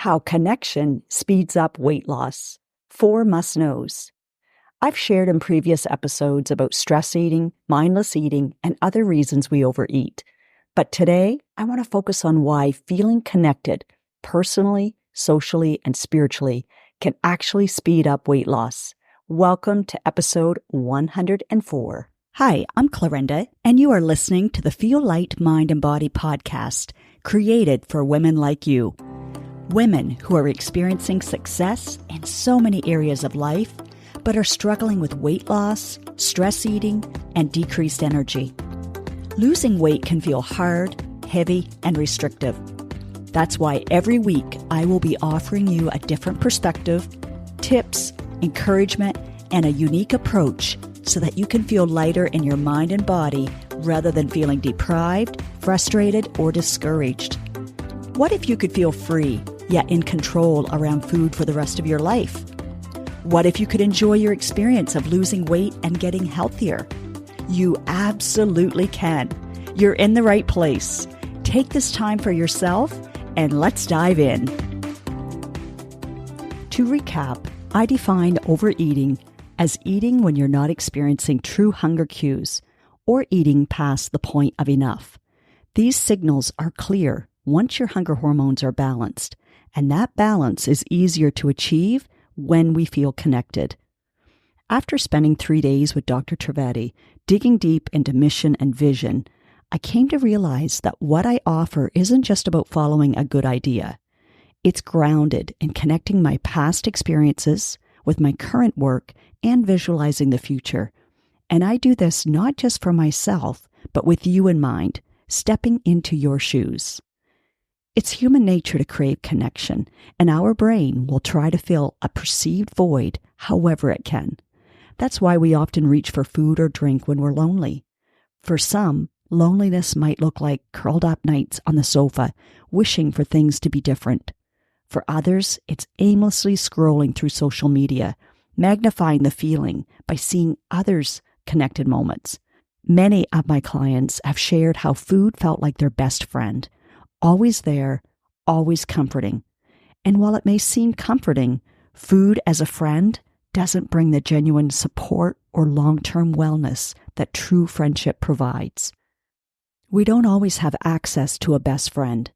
How connection speeds up weight loss. 4 must-knows. I've shared in previous episodes about stress eating, mindless eating, and other reasons we overeat. But today, I want to focus on why feeling connected, personally, socially, and spiritually, can actually speed up weight loss. Welcome to episode 104. Hi, I'm Clarinda, and you are listening to the Feel Light Mind and Body podcast, created for women like you. Women who are experiencing success in so many areas of life, but are struggling with weight loss, stress eating, and decreased energy. Losing weight can feel hard, heavy, and restrictive. That's why every week I will be offering you a different perspective, tips, encouragement, and a unique approach so that you can feel lighter in your mind and body rather than feeling deprived, frustrated, or discouraged. What if you could feel free, yet in control around food for the rest of your life? What if you could enjoy your experience of losing weight and getting healthier? You absolutely can. You're in the right place. Take this time for yourself and let's dive in. To recap, I defined overeating as eating when you're not experiencing true hunger cues or eating past the point of enough. These signals are clear once your hunger hormones are balanced, and that balance is easier to achieve when we feel connected. After spending 3 days with Dr. Trivedi, digging deep into mission and vision, I came to realize that what I offer isn't just about following a good idea. It's grounded in connecting my past experiences with my current work and visualizing the future. And I do this not just for myself, but with you in mind, stepping into your shoes. It's human nature to crave connection, and our brain will try to fill a perceived void however it can. That's why we often reach for food or drink when we're lonely. For some, loneliness might look like curled up nights on the sofa, wishing for things to be different. For others, it's aimlessly scrolling through social media, magnifying the feeling by seeing others' connected moments. Many of my clients have shared how food felt like their best friend, always there, always comforting. And while it may seem comforting, food as a friend doesn't bring the genuine support or long-term wellness that true friendship provides. We don't always have access to a best friend,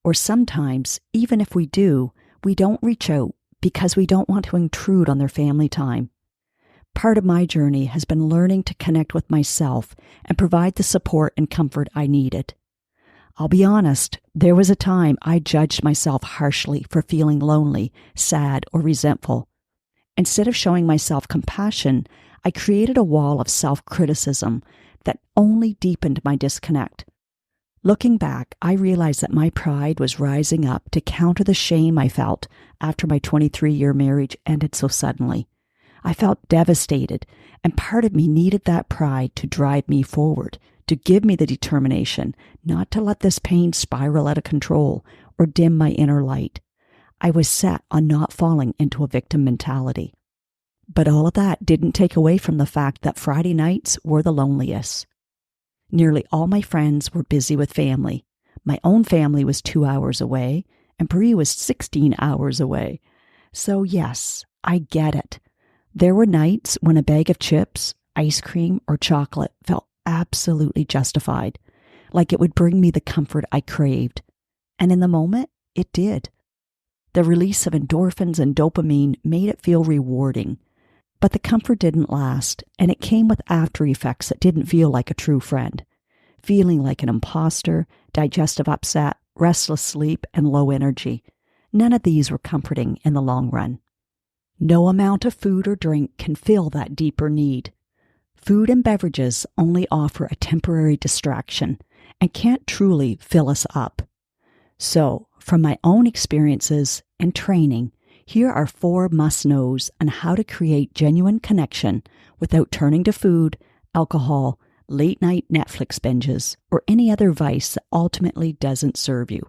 or sometimes, even if we do, we don't reach out because we don't want to intrude on their family time. Part of my journey has been learning to connect with myself and provide the support and comfort I needed. I'll be honest, there was a time I judged myself harshly for feeling lonely, sad, or resentful. Instead of showing myself compassion, I created a wall of self-criticism that only deepened my disconnect. Looking back, I realized that my pride was rising up to counter the shame I felt after my 23-year marriage ended so suddenly. I felt devastated, and part of me needed that pride to drive me forward, to give me the determination not to let this pain spiral out of control or dim my inner light. I was set on not falling into a victim mentality. But all of that didn't take away from the fact that Friday nights were the loneliest. Nearly all my friends were busy with family. My own family was 2 hours away, and Brie was 16 hours away. So yes, I get it. There were nights when a bag of chips, ice cream, or chocolate felt absolutely justified, like it would bring me the comfort I craved. And in the moment, it did. The release of endorphins and dopamine made it feel rewarding. But the comfort didn't last, and it came with after effects that didn't feel like a true friend. Feeling like an imposter, digestive upset, restless sleep, and low energy. None of these were comforting in the long run. No amount of food or drink can fill that deeper need. Food and beverages only offer a temporary distraction and can't truly fill us up. So, from my own experiences and training, here are 4 must-knows on how to create genuine connection without turning to food, alcohol, late-night Netflix binges, or any other vice that ultimately doesn't serve you.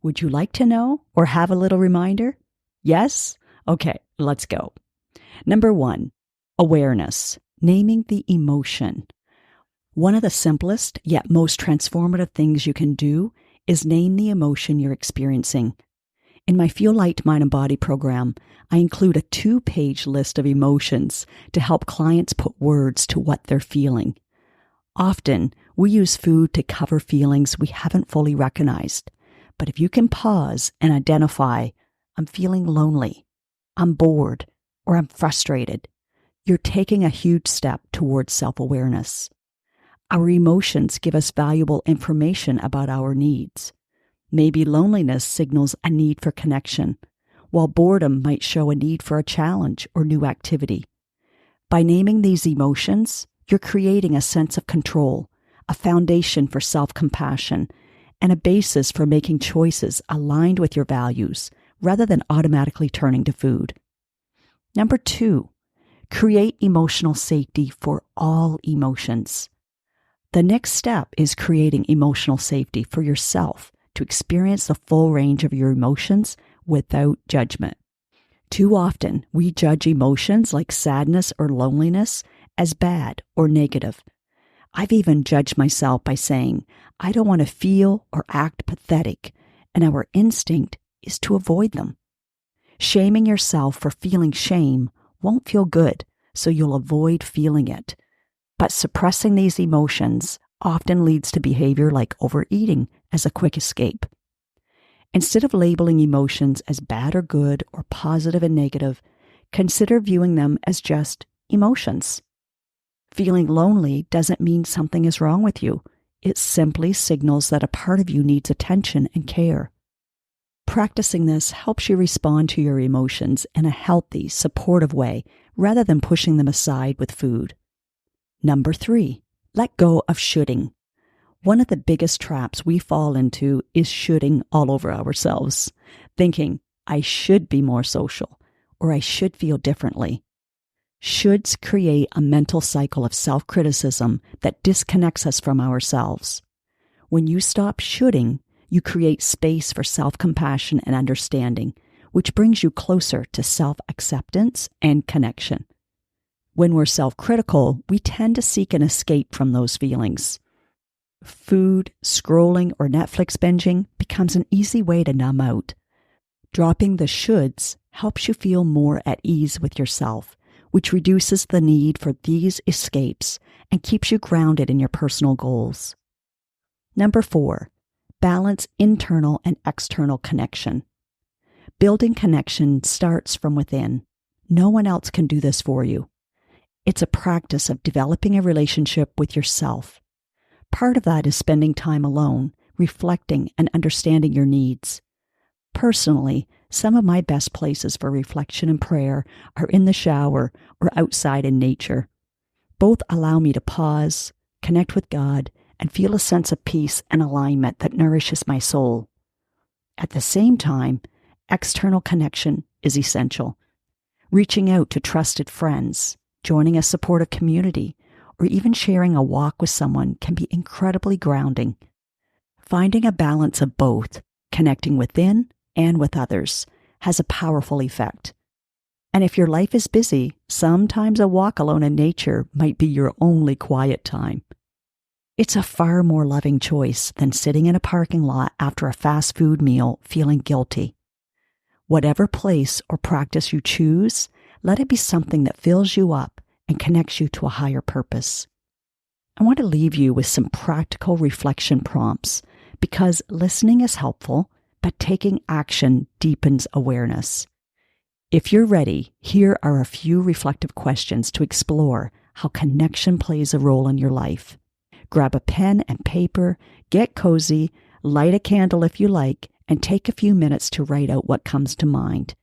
Would you like to know or have a little reminder? Yes? Okay, let's go. Number 1, awareness, naming the emotion. One of the simplest yet most transformative things you can do is name the emotion you're experiencing. In my Feel Light Mind and Body program, I include a 2-page list of emotions to help clients put words to what they're feeling. Often, we use food to cover feelings we haven't fully recognized. But if you can pause and identify, I'm feeling lonely, I'm bored, or I'm frustrated, you're taking a huge step towards self-awareness. Our emotions give us valuable information about our needs. Maybe loneliness signals a need for connection, while boredom might show a need for a challenge or new activity. By naming these emotions, you're creating a sense of control, a foundation for self-compassion, and a basis for making choices aligned with your values rather than automatically turning to food. Number 2, create emotional safety for all emotions. The next step is creating emotional safety for yourself to experience the full range of your emotions without judgment. Too often, we judge emotions like sadness or loneliness as bad or negative. I've even judged myself by saying, I don't want to feel or act pathetic, and our instinct is to avoid them. Shaming yourself for feeling shame won't feel good, so you'll avoid feeling it. But suppressing these emotions often leads to behavior like overeating as a quick escape. Instead of labeling emotions as bad or good or positive and negative, consider viewing them as just emotions. Feeling lonely doesn't mean something is wrong with you. It simply signals that a part of you needs attention and care. Practicing this helps you respond to your emotions in a healthy, supportive way rather than pushing them aside with food. Number 3, let go of shoulding. One of the biggest traps we fall into is shoulding all over ourselves, thinking, I should be more social, or I should feel differently. Shoulds create a mental cycle of self-criticism that disconnects us from ourselves. When you stop shoulding, you create space for self-compassion and understanding, which brings you closer to self-acceptance and connection. When we're self-critical, we tend to seek an escape from those feelings. Food, scrolling, or Netflix binging becomes an easy way to numb out. Dropping the shoulds helps you feel more at ease with yourself, which reduces the need for these escapes and keeps you grounded in your personal goals. Number 4, balance internal and external connection. Building connection starts from within. No one else can do this for you. It's a practice of developing a relationship with yourself. Part of that is spending time alone, reflecting and understanding your needs. Personally, some of my best places for reflection and prayer are in the shower or outside in nature. Both allow me to pause, connect with God, and feel a sense of peace and alignment that nourishes my soul. At the same time, external connection is essential. Reaching out to trusted friends, joining a supportive community, or even sharing a walk with someone can be incredibly grounding. Finding a balance of both, connecting within and with others, has a powerful effect. And if your life is busy, sometimes a walk alone in nature might be your only quiet time. It's a far more loving choice than sitting in a parking lot after a fast food meal feeling guilty. Whatever place or practice you choose, let it be something that fills you up and connects you to a higher purpose. I want to leave you with some practical reflection prompts because listening is helpful, but taking action deepens awareness. If you're ready, here are a few reflective questions to explore how connection plays a role in your life. Grab a pen and paper, get cozy, light a candle if you like, and take a few minutes to write out what comes to mind.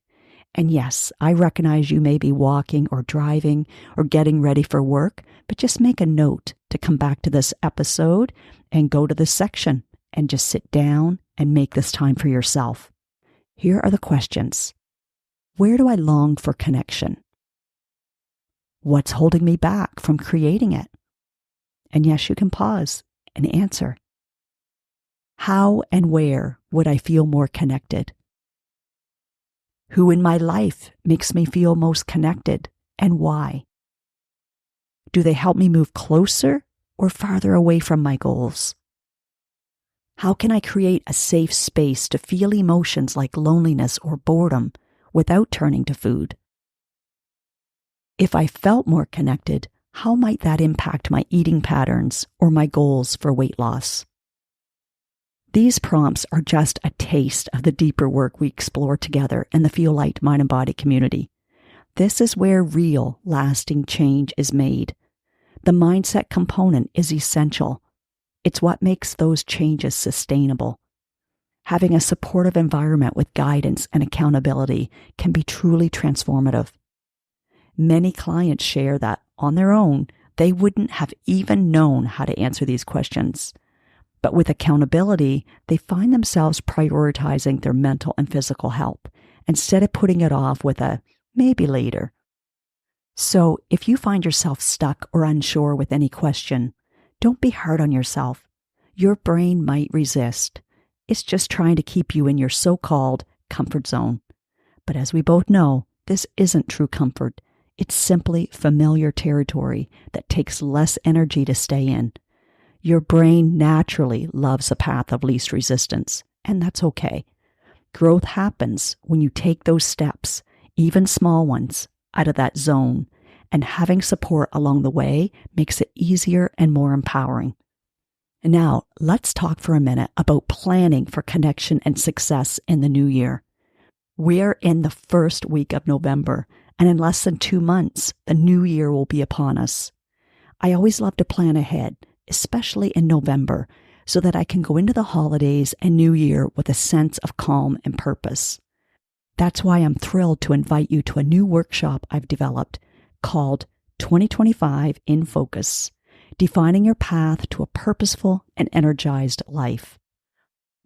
And yes, I recognize you may be walking or driving or getting ready for work, but just make a note to come back to this episode and go to this section and just sit down and make this time for yourself. Here are the questions. Where do I long for connection? What's holding me back from creating it? And yes, you can pause and answer. How and where would I feel more connected? Who in my life makes me feel most connected and why? Do they help me move closer or farther away from my goals? How can I create a safe space to feel emotions like loneliness or boredom without turning to food? If I felt more connected, how might that impact my eating patterns or my goals for weight loss? These prompts are just a taste of the deeper work we explore together in the Feel Light Mind and Body community. This is where real, lasting change is made. The mindset component is essential. It's what makes those changes sustainable. Having a supportive environment with guidance and accountability can be truly transformative. Many clients share that, on their own, they wouldn't have even known how to answer these questions. But with accountability, they find themselves prioritizing their mental and physical health instead of putting it off with a maybe later. So if you find yourself stuck or unsure with any question, don't be hard on yourself. Your brain might resist. It's just trying to keep you in your so-called comfort zone. But as we both know, this isn't true comfort. It's simply familiar territory that takes less energy to stay in. Your brain naturally loves a path of least resistance, and that's okay. Growth happens when you take those steps, even small ones, out of that zone, and having support along the way makes it easier and more empowering. Now, let's talk for a minute about planning for connection and success in the new year. We're in the first week of November, and in less than 2 months, the new year will be upon us. I always love to plan ahead, especially in November, so that I can go into the holidays and New Year with a sense of calm and purpose. That's why I'm thrilled to invite you to a new workshop I've developed called 2025 in Focus, Defining Your Path to a Purposeful and Energized Life.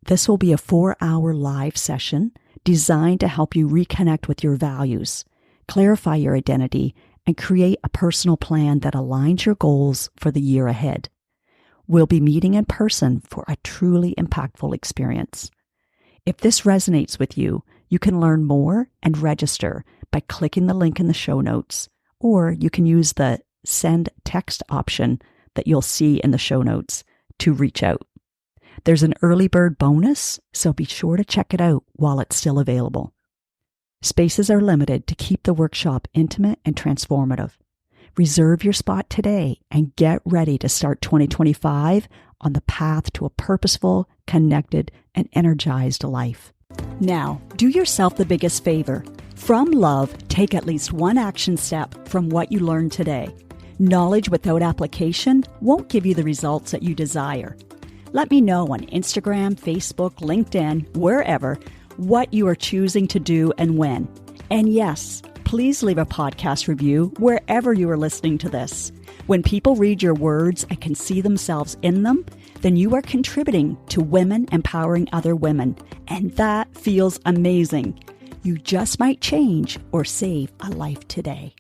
This will be a 4-hour live session designed to help you reconnect with your values, clarify your identity, and create a personal plan that aligns your goals for the year ahead. We'll be meeting in person for a truly impactful experience. If this resonates with you, you can learn more and register by clicking the link in the show notes, or you can use the send text option that you'll see in the show notes to reach out. There's an early bird bonus, so be sure to check it out while it's still available. Spaces are limited to keep the workshop intimate and transformative. Reserve your spot today and get ready to start 2025 on the path to a purposeful, connected, and energized life. Now, do yourself the biggest favor. From love, take at least one action step from what you learned today. Knowledge without application won't give you the results that you desire. Let me know on Instagram, Facebook, LinkedIn, wherever, what you are choosing to do and when. And yes, please leave a podcast review wherever you are listening to this. When people read your words and can see themselves in them, then you are contributing to women empowering other women. And that feels amazing. You just might change or save a life today.